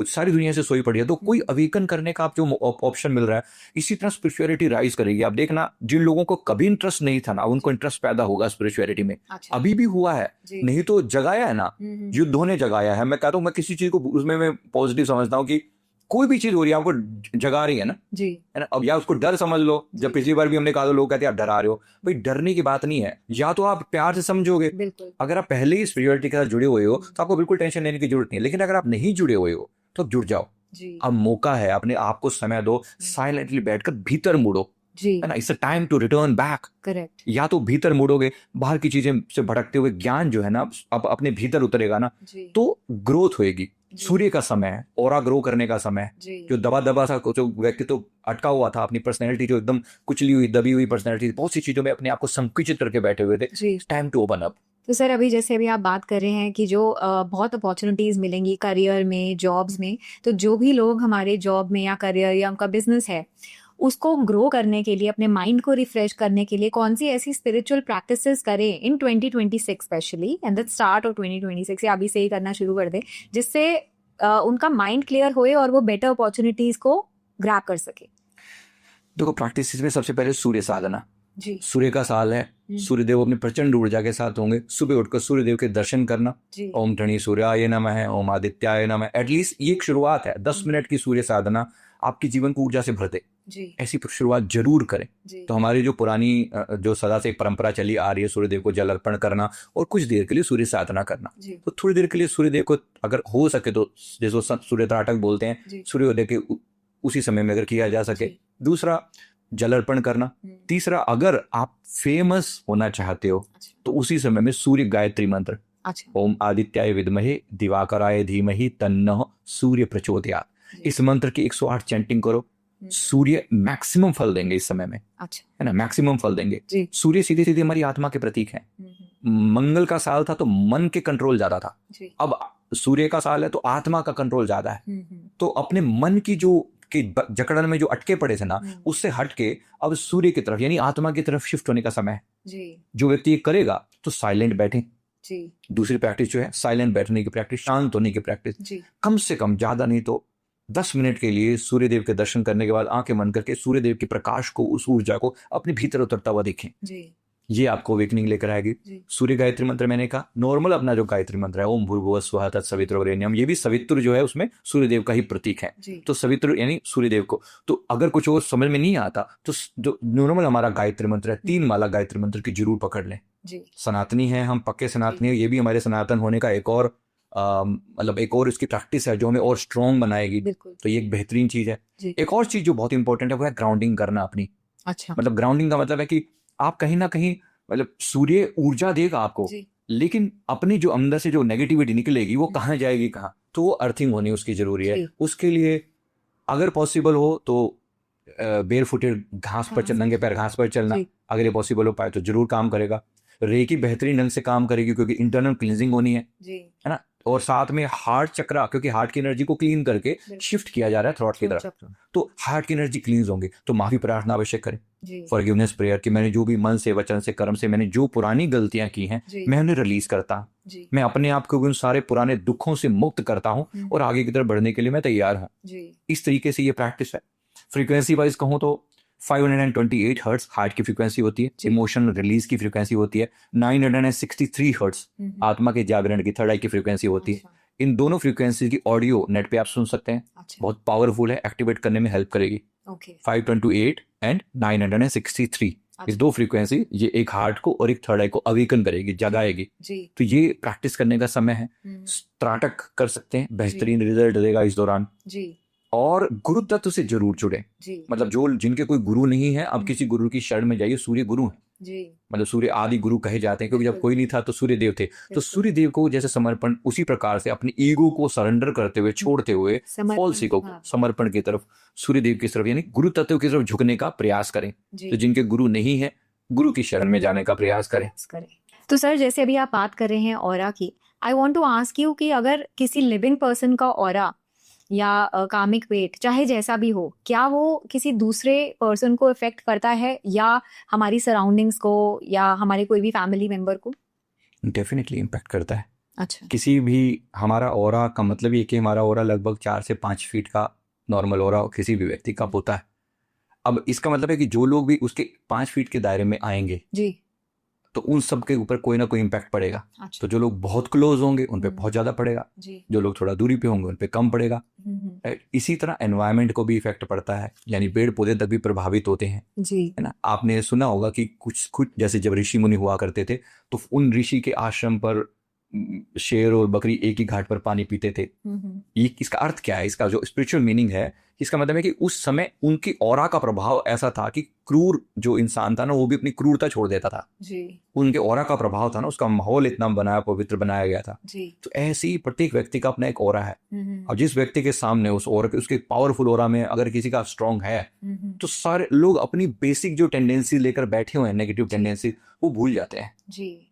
सारी दुनिया से सोई पड़ी है, तो कोई अवेकन करने का आप जो ऑप्शन मिल रहा है, इसी तरह स्पिरिचुअलिटी राइज करेगी। आप देखना, जिन लोगों को कभी इंटरेस्ट नहीं था ना, उनको इंटरेस्ट पैदा होगा स्पिरिचुअलिटी में। अच्छा। अभी भी हुआ है, जी। नहीं तो जगाया है ना, युद्धों ने जगाया है। मैं कहता हूँ, मैं किसी चीज को उसमें मैं पॉजिटिव समझता हूँ कि कोई भी चीज हो रही है आपको जगा रही है ना, जी। है ना। अब या उसको डर समझ लो, जब पिछली बार भी हमने कहा तो लोग कहते हैं आप डरा रहे हो, भाई डरने की बात नहीं है, या तो आप प्यार से समझोगे। बिल्कुल। अगर आप पहले ही स्पिरिचुअलिटी के साथ जुड़े हुए हो तो आपको बिल्कुल टेंशन लेने की जरूरत नहीं है, लेकिन अगर आप नहीं जुड़े हुए हो तो आप जुड़ जाओ। जी। अब मौका है, अपने आप को समय दो, साइलेंटली बैठकर भीतर मुड़ो, जी। है ना। It's a time to return back. Correct. या तो भीतर मुड़ोगे, बाहर की चीजें से भटकते हुए ज्ञान जो है ना अब अपने भीतर उतरेगा ना, जी। तो ग्रोथ होएगी। जी। सूर्य का समय है, ऑरा ग्रो करने का समय है। जी। जो दबा दबा सा जो व्यक्ति तो अटका हुआ था, अपनी पर्सनैलिटी जो एकदम कुचली हुई दबी हुई पर्सनैलिटी, बहुत सी चीजों में अपने आप को संकुचित करके बैठे हुए थे, जी। Time to open up. तो सर अभी जैसे अभी आप बात कर रहे हैं कि जो बहुत अपॉर्चुनिटीज मिलेंगी करियर में, जॉब्स में, तो जो भी लोग हमारे जॉब में या करियर या उनका बिजनेस है उसको ग्रो करने के लिए, अपने माइंड को रिफ्रेश करने के लिए कौन सी ऐसी स्पिरिचुअल प्रैक्टिसेस करें इन 2026 specially and the start of 2026, या अभी से ही करना शुरू कर दें, जिससे उनका माइंड क्लियर होए और वो बेटर अपॉर्चुनिटीज को ग्रैब कर सके? देखो, प्रैक्टिस में सबसे पहले सूर्य साधना। जी। सूर्य का साल है, सूर्यदेव अपनी प्रचंड ऊर्जा के साथ होंगे। सुबह उठकर सूर्यदेव के दर्शन करना, जी। ओम धनी सूर्याय नमः, ओम आदित्याय नमः। एटलीस्ट ये एक शुरुआत है, 10 मिनट की सूर्य साधना आपकी जीवन को ऊर्जा से भर दे। जी। ऐसी शुरुआत जरूर करें। जी। तो हमारी जो पुरानी जो सदा से एक परंपरा चली आ रही है, सूर्यदेव को जल अर्पण करना और कुछ देर के लिए सूर्य साधना करना। जी। तो थोड़ी देर के लिए सूर्यदेव को अगर हो सके तो, जैसे सूर्य त्राटक बोलते हैं, सूर्योदय के उसी समय में अगर किया जा सके। जी। दूसरा, जल अर्पण करना। तीसरा, अगर आप फेमस होना चाहते हो तो उसी समय में सूर्य गायत्री मंत्र, ओम आदित्याय विद्महे दिवाकराय धीमहि तन्नः सूर्य प्रचोदयात्, इस मंत्र की 108 चैंटिंग करो। सूर्य मैक्सिमम फल देंगे इस समय में, है ना, मैक्सिमम फल देंगे। सूर्य सीधे सीधे हमारी आत्मा के प्रतीक है। मंगल का साल था तो मन के कंट्रोल ज्यादा था, अब सूर्य का साल है तो आत्मा का कंट्रोल ज्यादा है। तो अपने मन की जो कि जकड़न में जो अटके पड़े थे ना, उससे हट के अब सूर्य की तरफ यानी आत्मा की तरफ शिफ्ट होने का समय है। जो व्यक्ति ये करेगा तो साइलेंट बैठे। दूसरी प्रैक्टिस जो है, साइलेंट बैठने की प्रैक्टिस, शांत होने की प्रैक्टिस। कम से कम, ज्यादा नहीं तो 10 मिनट के लिए सूर्यदेव के दर्शन करने के बाद आंखें बंद करके सूर्यदेव के प्रकाश को, उस ऊर्जा को अपने भीतर उतरता हुआ देखें। ये आपको अवेकनिंग लेकर आएगी। सूर्य गायत्री मंत्र मैंने कहा, नॉर्मल अपना जो गायत्री मंत्र है, ओम भूर्भुवः स्वः तत्सवितुर्वरेण्यम, ये भी सवितुर जो है उसमें सूर्यदेव का ही प्रतीक है। तो सवितुर यानी सूर्यदेव को। तो अगर कुछ और समझ में नहीं आता तो जो नॉर्मल हमारा गायत्री मंत्र है, 3 माला गायत्री मंत्र की जरूर पकड़ लें। सनातनी है, हम पक्के सनातनी है, ये भी हमारे सनातन होने का एक और मतलब एक और इसकी प्रैक्टिस है जो हमें और स्ट्रॉन्ग बनाएगी। तो ये एक बेहतरीन चीज है। एक और चीज जो बहुत इंपॉर्टेंट है वो है ग्राउंडिंग करना अपनी। मतलब ग्राउंडिंग का मतलब है कि आप कहीं ना कहीं, मतलब सूर्य ऊर्जा देगा आपको, लेकिन अपनी जो अंदर से जो नेगेटिविटी निकलेगी वो कहाँ जाएगी, कहाँ, तो वो अर्थिंग होनी उसकी जरूरी है। उसके लिए अगर पॉसिबल हो तो बेयर फुटेड घास पर, नंगे पैर घास पर चलना, अगर ये पॉसिबल हो पाए तो जरूर काम करेगा। रेकी बेहतरीन ढंग से काम करेगी क्योंकि इंटरनल क्लींजिंग होनी है ना। और साथ में हार्ट चक्रा, क्योंकि हार्ट की एनर्जी को क्लीन करके शिफ्ट किया जा रहा है थ्रॉट की तरफ, तो हार्ट की एनर्जी क्लींज होंगी। तो माफी प्रार्थना अवश्य करें, फॉरगिवनेस प्रेयर, कि मैंने जो भी मन से, वचन से, कर्म से मैंने जो पुरानी गलतियां की हैं मैं उन्हें रिलीज करता, मैं अपने आप को उन सारे पुराने दुखों से मुक्त करता हूं और आगे की तरफ बढ़ने के लिए मैं तैयार हूं। इस तरीके से ये प्रैक्टिस है। फ्रीक्वेंसी वाइज कहूं तो 528 हर्ट्ज हार्ट की फ्रीक्वेंसी होती है, इमोशनल रिलीज की फ्रीक्वेंसी होती है। 963 हर्ट्ज आत्मा के जागरण की, थर्ड आई की फ्रीक्वेंसी होती है। इन दोनों फ्रीक्वेंसी की ऑडियो नेट पे आप सुन सकते हैं। बहुत पावरफुल है, एक्टिवेट करने में हेल्प करेगी। 528 एंड 963, इस दो फ्रीक्वेंसी, ये एक हार्ट को और एक थर्ड आई को अवेकन करेगी, जगाएगी। तो ये प्रैक्टिस करने का समय है। त्राटक कर सकते हैं, बेहतरीन रिजल्ट देगा इस दौरान। और गुरु तत्व से जरूर जुड़े। मतलब जो जिनके कोई गुरु नहीं है, अब किसी गुरु की शरण में जाइए, सूर्य गुरु है। मतलब सूर्य आदि गुरु कहे जाते हैं, क्योंकि जब कोई नहीं था तो सूर्य देव थे। तो सूर्य देव को जैसे समर्पण, उसी प्रकार से अपनी ईगो को सरेंडर करते हुए, छोड़ते हुए, फॉल्स ईगो को समर्पण की तरफ, सूर्य देव की तरफ यानी गुरु तत्व की तरफ झुकने का प्रयास करें। तो जिनके गुरु नहीं है, गुरु की शरण में जाने का प्रयास करें। तो सर जैसे अभी आप बात कर रहे हैं ऑरा की, I want to ask you कि अगर किसी लिविंग पर्सन का ऑरा या कामिक वेट, चाहे जैसा भी हो, क्या वो किसी दूसरे पर्सन को इफेक्ट करता है या हमारी सराउंडिंग्स को या हमारे कोई भी फैमिली मेंबर को? डेफिनेटली इम्पैक्ट करता है। अच्छा। किसी भी हमारा ऑरा का मतलब ये कि हमारा ऑरा लगभग 4 से 5 फीट का नॉर्मल ऑरा किसी भी व्यक्ति का होता है। अब इसका मतलब है कि जो लोग भी उसके 5 फीट के दायरे में आएंगे जी। तो उन सब के ऊपर कोई ना कोई इम्पैक्ट पड़ेगा। अच्छा। तो जो लोग बहुत क्लोज होंगे उन पे बहुत ज्यादा पड़ेगा, जी। जो लोग थोड़ा दूरी पे होंगे उन पे कम पड़ेगा। राइट? इसी तरह एनवायरनमेंट को भी इफेक्ट पड़ता है, यानी पेड़ पौधे तक भी प्रभावित होते हैं। जी। है ना? आपने सुना होगा कि कुछ जैसे जब ऋषि मुनि हुआ करते थे तो उन ऋषि के आश्रम पर शेर और बकरी एक ही घाट पर पानी पीते थे। ये इसका अर्थ क्या है? इसका जो स्पिरिचुअल मीनिंग है, इसका मतलब है कि उस समय उनकी ऑरा का प्रभाव ऐसा था कि क्रूर जो इंसान था ना वो भी अपनी क्रूरता छोड़ देता था। जी। उनके ऑरा का प्रभाव था ना, उसका माहौल इतना बनाया पवित्र बनाया गया था। जी। तो ऐसे ही प्रत्येक व्यक्ति का अपना एक ऑरा है। और जिस व्यक्ति के सामने उस ऑरा के उसके पावरफुल ऑरा में अगर किसी का स्ट्रांग है तो सारे लोग अपनी बेसिक जो टेंडेंसी लेकर बैठे हुए हैं, नेगेटिव टेंडेंसी, वो भूल जाते हैं। जी।